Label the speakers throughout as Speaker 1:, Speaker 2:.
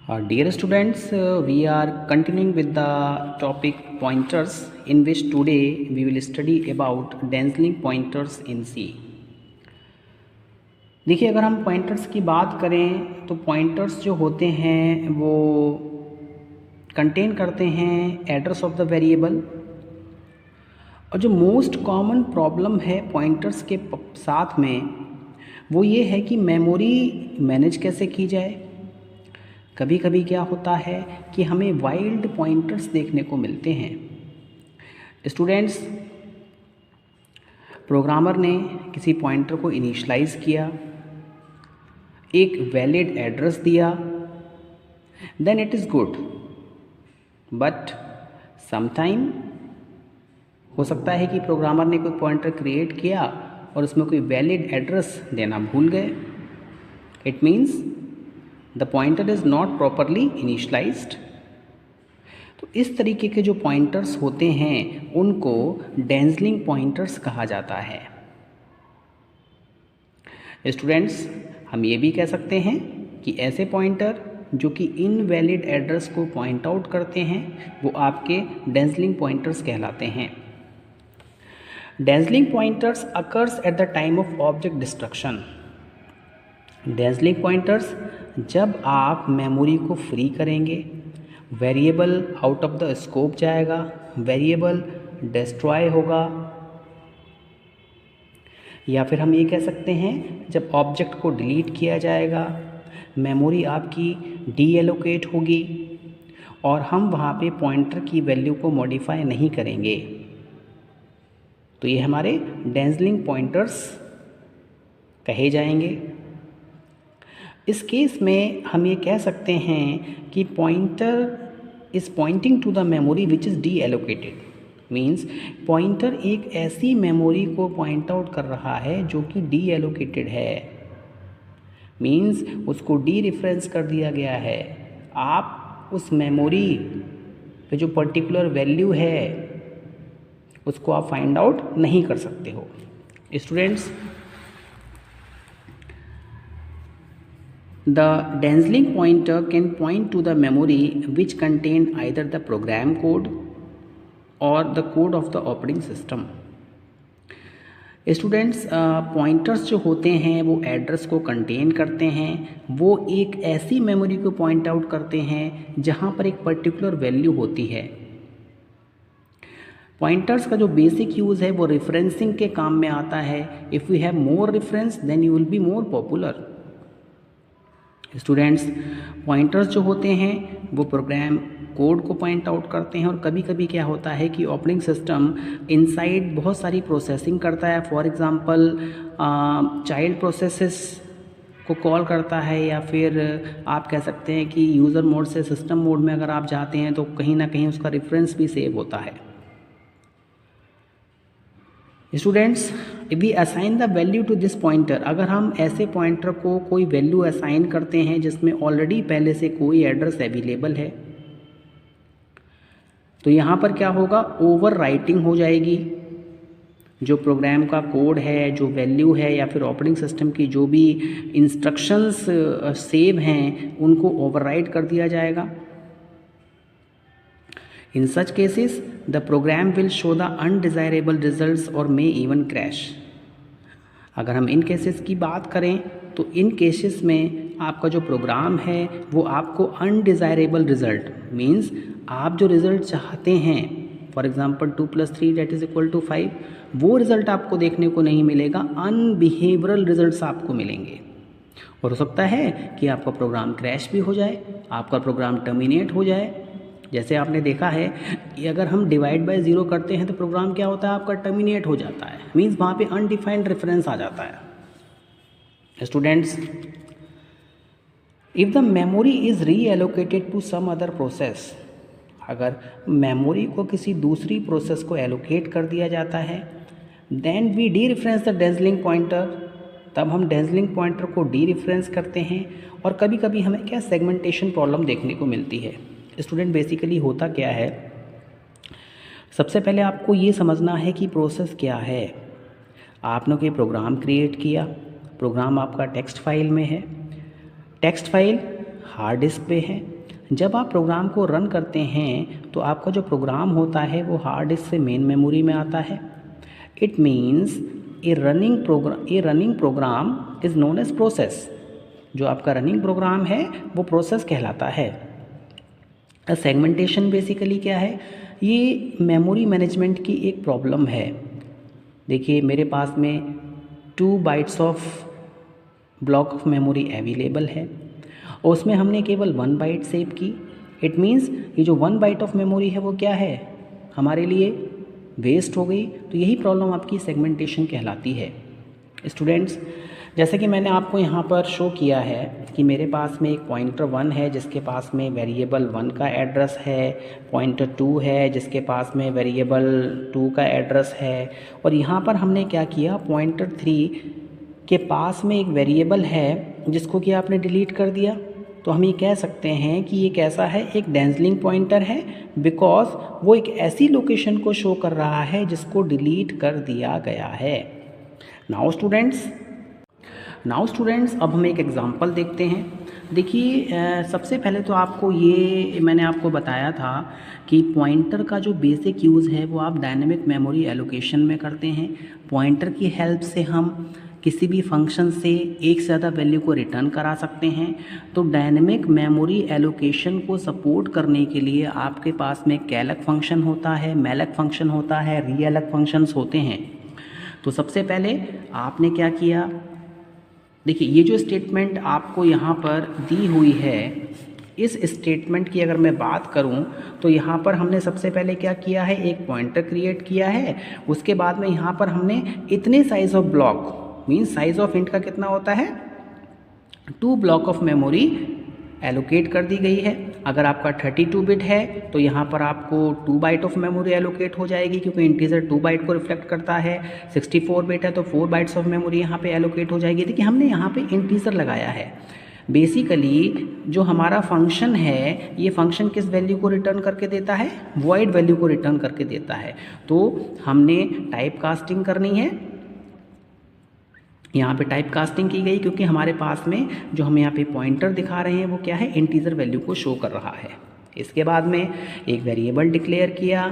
Speaker 1: Dear students, we are continuing with the topic pointers, in which today we will study about dazzling pointers in C. देखिए, अगर हम pointers की बात करें तो पॉइंटर्स जो होते हैं वो कंटेन करते हैं एड्रेस ऑफ द वेरिएबल। और जो मोस्ट कॉमन प्रॉब्लम है पॉइंटर्स के साथ में वो ये है कि मेमोरी मैनेज कैसे की जाए। कभी कभी क्या होता है कि हमें वाइल्ड पॉइंटर्स देखने को मिलते हैं। स्टूडेंट्स, प्रोग्रामर ने किसी पॉइंटर को इनिशियलाइज किया, एक वैलिड एड्रेस दिया, then it is good. But sometime हो सकता है कि प्रोग्रामर ने कोई पॉइंटर क्रिएट किया और उसमें कोई वैलिड एड्रेस देना भूल गए। It means the pointer is not properly initialised. तो इस तरीके के जो पॉइंटर्स होते हैं उनको डेंजलिंग पॉइंटर्स कहा जाता है। स्टूडेंट्स, हम ये भी कह सकते हैं कि ऐसे पॉइंटर जो कि इनवैलिड एड्रेस को पॉइंट आउट करते हैं वो आपके डेंजलिंग पॉइंटर्स कहलाते हैं। Dangling pointers occurs at the time of object destruction. Dangling pointers जब आप मेमोरी को फ्री करेंगे, variable out of the scope जाएगा, वेरिएबल डिस्ट्रॉय होगा, या फिर हम ये कह सकते हैं जब ऑब्जेक्ट को डिलीट किया जाएगा, मेमोरी आपकी डीएलोकेट होगी और हम वहाँ पे पॉइंटर की वैल्यू को मॉडिफाई नहीं करेंगे, तो ये हमारे डेंजलिंग पॉइंटर्स कहे जाएंगे। इस केस में हम ये कह सकते हैं कि pointer is pointing to the memory which is deallocated. Means pointer एक ऐसी मेमोरी को पॉइंट आउट कर रहा है जो कि डी एलोकेटेड है। मीन्स उसको डी रेफरेंस कर दिया गया है। आप उस मेमोरी पे जो पर्टिकुलर वैल्यू है उसको आप फाइंड आउट नहीं कर सकते हो। Students, the dazzling pointer can point to the memory which contain either the program code or the code of the operating system. Students, pointers जो होते हैं वो एड्रेस को कंटेन करते हैं। वो एक ऐसी मेमोरी को पॉइंट आउट करते हैं जहाँ पर एक पर्टिकुलर वैल्यू होती है। पॉइंटर्स का जो बेसिक यूज़ है वो रेफरेंसिंग के काम में आता है। If you have more reference then you will be more popular. Students, pointers जो होते हैं वो प्रोग्राम कोड को पॉइंट आउट करते हैं और कभी कभी क्या होता है कि ऑपरेटिंग सिस्टम इनसाइड बहुत सारी प्रोसेसिंग करता है। फॉर एग्जांपल चाइल्ड प्रोसेसेस को कॉल करता है, या फिर आप कह सकते हैं कि यूज़र मोड से सिस्टम मोड में अगर आप जाते हैं तो कहीं ना कहीं उसका रेफरेंस भी सेव होता है। Students, we assign the value to this pointer. अगर हम ऐसे पॉइंटर को कोई वैल्यू असाइन करते हैं जिसमें ऑलरेडी पहले से कोई एड्रेस अवेलेबल है, तो यहाँ पर क्या होगा, ओवर राइटिंग हो जाएगी। जो प्रोग्राम का कोड है, जो वैल्यू है, या फिर ऑपरेटिंग सिस्टम की जो भी इंस्ट्रक्शंस सेव हैं उनको ओवरराइट कर दिया जाएगा। In such cases, the program will show the undesirable results or may even crash. अगर हम इन केसेस की बात करें तो इन केसेस में आपका जो प्रोग्राम है वो आपको अनडिज़ायरेबल रिज़ल्ट, मीन्स आप जो रिज़ल्ट चाहते हैं, फॉर एग्जांपल 2 + 3 = 5, वो रिज़ल्ट आपको देखने को नहीं मिलेगा। अनबिहेवियरल रिज़ल्ट्स आपको मिलेंगे और हो सकता है कि आपका प्रोग्राम क्रैश भी हो जाए, आपका प्रोग्राम टर्मिनेट हो जाए। जैसे आपने देखा है कि अगर हम डिवाइड बाय 0 करते हैं तो प्रोग्राम क्या होता है, आपका टर्मिनेट हो जाता है। मीन्स वहाँ पे अनडिफाइंड रेफरेंस आ जाता है। Students, if the memory is reallocated to some other process, अगर मेमोरी को किसी दूसरी प्रोसेस को एलोकेट कर दिया जाता है, then we dereference the dangling pointer. तब हम डेंजलिंग पॉइंटर को डी रेफरेंस करते हैं और कभी कभी हमें क्या सेगमेंटेशन प्रॉब्लम देखने को मिलती है। स्टूडेंट, बेसिकली होता क्या है, सबसे पहले आपको ये समझना है कि प्रोसेस क्या है। आपने कोई प्रोग्राम क्रिएट किया, प्रोग्राम आपका टेक्स्ट फाइल में है, टेक्स्ट फाइल हार्ड डिस्क पे है, जब आप प्रोग्राम को रन करते हैं तो आपका जो प्रोग्राम होता है वो हार्ड डिस्क से मेन मेमोरी में आता है। It means a running program is known as process. जो आपका रनिंग प्रोग्राम है वो प्रोसेस कहलाता है। सेगमेंटेशन बेसिकली क्या है, ये मेमोरी मैनेजमेंट की एक प्रॉब्लम है। देखिए मेरे पास में 2 bytes of block of memory available है और उसमें हमने केवल 1 बाइट सेव की। इट मीन्स ये जो 1 बाइट ऑफ मेमोरी है वो क्या है, हमारे लिए वेस्ट हो गई। तो यही प्रॉब्लम आपकी सेगमेंटेशन कहलाती है। स्टूडेंट्स, जैसे कि मैंने आपको यहाँ पर शो किया है कि मेरे पास में एक पॉइंटर 1 है जिसके पास में वेरिएबल 1 का एड्रेस है, पॉइंटर 2 है जिसके पास में वेरिएबल 2 का एड्रेस है, और यहाँ पर हमने क्या किया, पॉइंटर 3 के पास में एक वेरिएबल है जिसको कि आपने डिलीट कर दिया। तो हम ये कह सकते हैं कि ये कैसा है, एक डेंजलिंग पॉइंटर है, बिकॉज वो एक ऐसी लोकेशन को शो कर रहा है जिसको डिलीट कर दिया गया है। नाउ स्टूडेंट्स अब हम एक एग्जांपल देखते हैं। देखिए सबसे पहले तो आपको ये मैंने आपको बताया था कि पॉइंटर का जो बेसिक यूज़ है वो आप डायनेमिक मेमोरी एलोकेशन में करते हैं। पॉइंटर की हेल्प से हम किसी भी फंक्शन से एक से ज़्यादा वैल्यू को रिटर्न करा सकते हैं। तो डायनेमिक मेमोरी एलोकेशन को सपोर्ट करने के लिए आपके पास में कैलक फंक्शन होता है, मैलक फंक्शन होता है, रीएलक फंक्शंस होते हैं। तो सबसे पहले आपने क्या किया, देखिए ये जो स्टेटमेंट आपको यहाँ पर दी हुई है, इस स्टेटमेंट की अगर मैं बात करूँ तो यहाँ पर हमने सबसे पहले क्या किया है, एक पॉइंटर क्रिएट किया है। उसके बाद में यहाँ पर हमने इतने size of block, means size of int का कितना होता है, 2 ब्लॉक ऑफ मेमोरी एलोकेट कर दी गई है। अगर आपका 32 बिट है तो यहाँ पर आपको 2 बाइट ऑफ मेमोरी एलोकेट हो जाएगी, क्योंकि इंटीजर 2 बाइट को रिफ्लेक्ट करता है। 64 बिट है तो 4 बाइट्स ऑफ मेमोरी यहाँ पे एलोकेट हो जाएगी। देखिए हमने यहाँ पे इंटीजर लगाया है। बेसिकली जो हमारा फंक्शन है, ये फंक्शन किस वैल्यू को रिटर्न करके देता है, वॉइड वैल्यू को रिटर्न करके देता है। तो हमने टाइप कास्टिंग करनी है, यहाँ पे टाइप कास्टिंग की गई क्योंकि हमारे पास में जो हम यहाँ पे पॉइंटर दिखा रहे हैं वो क्या है, इंटीजर वैल्यू को शो कर रहा है। इसके बाद में एक वेरिएबल डिक्लेयर किया।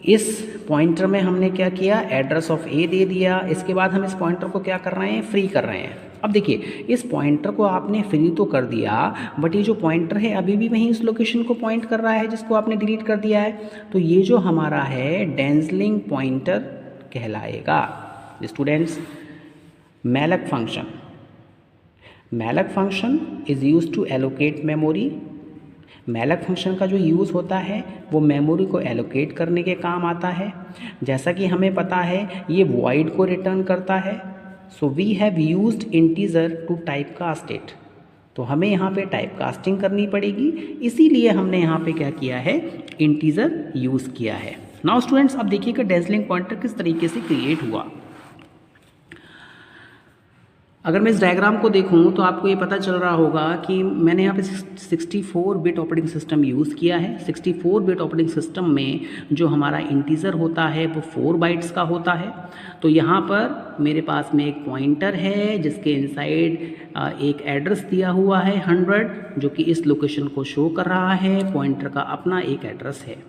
Speaker 1: इस पॉइंटर में हमने क्या किया, एड्रेस ऑफ ए दे दिया। इसके बाद हम इस पॉइंटर को क्या कर रहे हैं, फ्री कर रहे हैं। अब देखिए इस पॉइंटर को आपने फ्री तो कर दिया, बट ये जो पॉइंटर है अभी भी वहीं इस लोकेशन को पॉइंट कर रहा है जिसको आपने डिलीट कर दिया है। तो ये जो हमारा है डेंजलिंग पॉइंटर कहलाएगा। Students, malloc function is use to allocate memory. Malloc function का जो यूज़ होता है वो मेमोरी को एलोकेट करने के काम आता है। जैसा कि हमें पता है ये वॉइड को रिटर्न करता है। So we have used integer to type cast it. तो हमें यहाँ पे टाइप कास्टिंग करनी पड़ेगी, इसीलिए हमने यहाँ पे क्या किया है, इंटीजर यूज़ किया है। नाउ स्टूडेंट्स अब देखिएगा डेंजलिंग पॉइंटर किस तरीके से क्रिएट हुआ। अगर मैं इस डायग्राम को देखूं तो आपको ये पता चल रहा होगा कि मैंने यहाँ पे 64 बिट ऑपरेटिंग सिस्टम यूज़ किया है। 64 बिट ऑपरेटिंग सिस्टम में जो हमारा इंटीजर होता है वो 4 बाइट्स का होता है। तो यहाँ पर मेरे पास में एक पॉइंटर है जिसके इनसाइड एक एड्रेस दिया हुआ है 100, जो कि इस लोकेशन को शो कर रहा है। पॉइंटर का अपना एक एड्रेस है।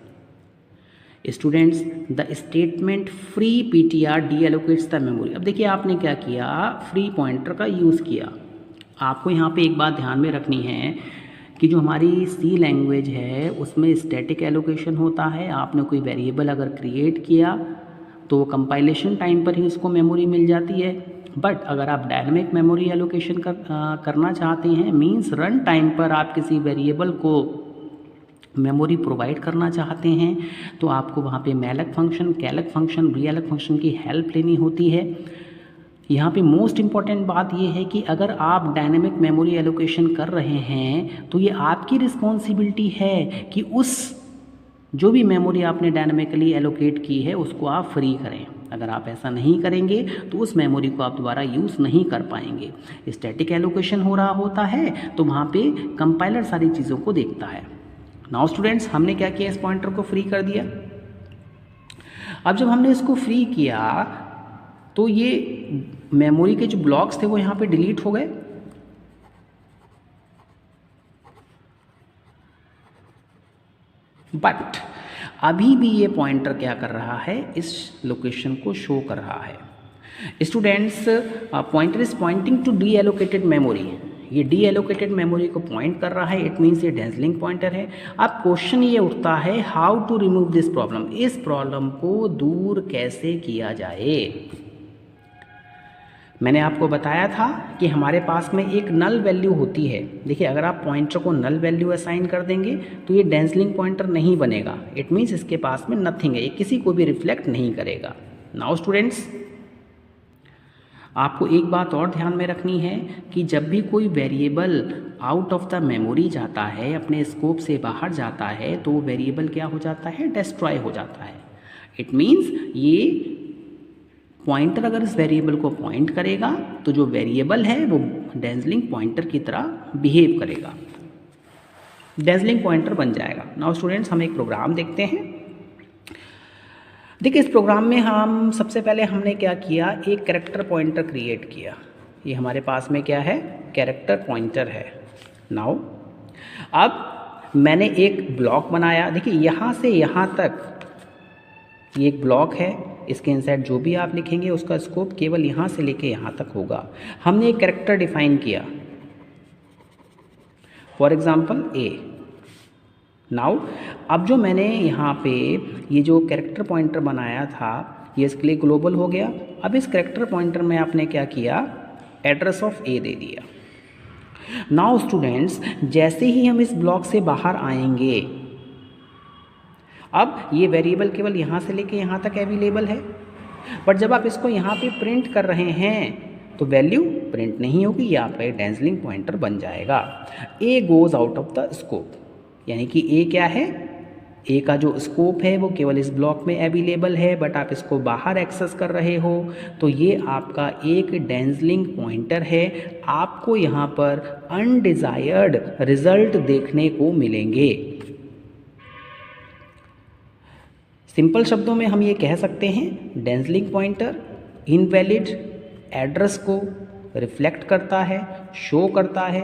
Speaker 1: Students, the statement free PTR deallocates the memory. अब देखिए आपने क्या किया, फ्री पॉइंटर का यूज़ किया। आपको यहाँ पे एक बात ध्यान में रखनी है कि जो हमारी सी लैंग्वेज है उसमें स्टैटिक एलोकेशन होता है। आपने कोई वेरिएबल अगर क्रिएट किया तो कंपाइलेशन टाइम पर ही उसको मेमोरी मिल जाती है। बट अगर आप डायनेमिक मेमोरी एलोकेशन करना चाहते हैं, मीन्स रन टाइम पर आप किसी वेरिएबल को मेमोरी प्रोवाइड करना चाहते हैं, तो आपको वहाँ पे मैलक फंक्शन, कैलक फंक्शन, रीएलक फंक्शन की हेल्प लेनी होती है। यहाँ पे मोस्ट इम्पॉर्टेंट बात ये है कि अगर आप डायनेमिक मेमोरी एलोकेशन कर रहे हैं तो ये आपकी रिस्पॉन्सिबिलिटी है कि उस जो भी मेमोरी आपने डायनेमिकली एलोकेट की है उसको आप फ्री करें। अगर आप ऐसा नहीं करेंगे तो उस मेमोरी को आप दोबारा यूज़ नहीं कर पाएंगे। स्टैटिक एलोकेशन हो रहा होता है तो वहाँ पे कंपाइलर सारी चीज़ों को देखता है। नाउ स्टूडेंट्स, हमने क्या किया, इस पॉइंटर को फ्री कर दिया। अब जब हमने इसको फ्री किया तो ये मेमोरी के जो ब्लॉक्स थे वो यहाँ पे डिलीट हो गए। बट अभी भी ये पॉइंटर क्या कर रहा है, इस लोकेशन को शो कर रहा है। Students, pointer is pointing to deallocated memory, ये डी एलोकेटेड मेमोरी को पॉइंट कर रहा है, इट मीन्स ये डेंसलिंग पॉइंटर है। अब क्वेश्चन ये उठता है, how to remove this problem, इस प्रॉब्लम को दूर कैसे किया जाए। मैंने आपको बताया था कि हमारे पास में एक नल वैल्यू होती है। देखिए, अगर आप पॉइंटर को नल वैल्यू असाइन कर देंगे तो ये डेंसलिंग पॉइंटर नहीं बनेगा, इट मीन्स इसके पास में नथिंग है, ये किसी को भी रिफ्लेक्ट नहीं करेगा। नाउ स्टूडेंट्स, आपको एक बात और ध्यान में रखनी है कि जब भी कोई variable out of the memory जाता है, अपने स्कोप से बाहर जाता है, तो वो वेरिएबल क्या हो जाता है, डिस्ट्रॉय हो जाता है। इट मीन्स ये पॉइंटर अगर इस वेरिएबल को पॉइंट करेगा तो जो वेरिएबल है वो डेंसलिंग पॉइंटर की तरह बिहेव करेगा, डेंसलिंग पॉइंटर बन जाएगा। नाउ स्टूडेंट्स, हम एक प्रोग्राम देखते हैं। देखिए, इस प्रोग्राम में हम सबसे पहले हमने क्या किया, एक कैरेक्टर पॉइंटर क्रिएट किया। ये हमारे पास में क्या है, कैरेक्टर पॉइंटर है। नाउ अब मैंने एक ब्लॉक बनाया। देखिए, यहाँ से यहाँ तक ये एक ब्लॉक है, इसके इनसाइड जो भी आप लिखेंगे उसका स्कोप केवल यहाँ से लेके यहाँ तक होगा। हमने एक कैरेक्टर डिफाइन किया, फॉर एग्जाम्पल ए। नाउ अब जो मैंने यहाँ पे ये जो कैरेक्टर पॉइंटर बनाया था, ये इसके लिए ग्लोबल हो गया। अब इस कैरेक्टर पॉइंटर में आपने क्या किया, एड्रेस ऑफ ए दे दिया। नाउ स्टूडेंट्स, जैसे ही हम इस ब्लॉक से बाहर आएंगे, अब ये वेरिएबल केवल यहाँ से लेके यहाँ तक अवेलेबल है, बट जब आप इसको यहाँ पे प्रिंट कर रहे हैं तो वैल्यू प्रिंट नहीं होगी, ये आपका एक डेंसलिंग पॉइंटर बन जाएगा। A goes out of the scope, यानी कि ए क्या है, ए का जो स्कोप है वो केवल इस ब्लॉक में अवेलेबल है, बट आप इसको बाहर एक्सेस कर रहे हो, तो ये आपका एक डेंसलिंग पॉइंटर है। आपको यहाँ पर अनडिजायर्ड रिजल्ट देखने को मिलेंगे। सिंपल शब्दों में हम ये कह सकते हैं, डेंसलिंग पॉइंटर इनवैलिड एड्रेस को रिफ्लेक्ट करता है, शो करता है।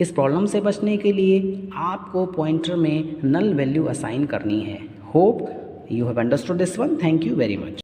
Speaker 1: इस प्रॉब्लम से बचने के लिए आपको पॉइंटर में नल वैल्यू असाइन करनी है। Hope you have understood this one. Thank you very much.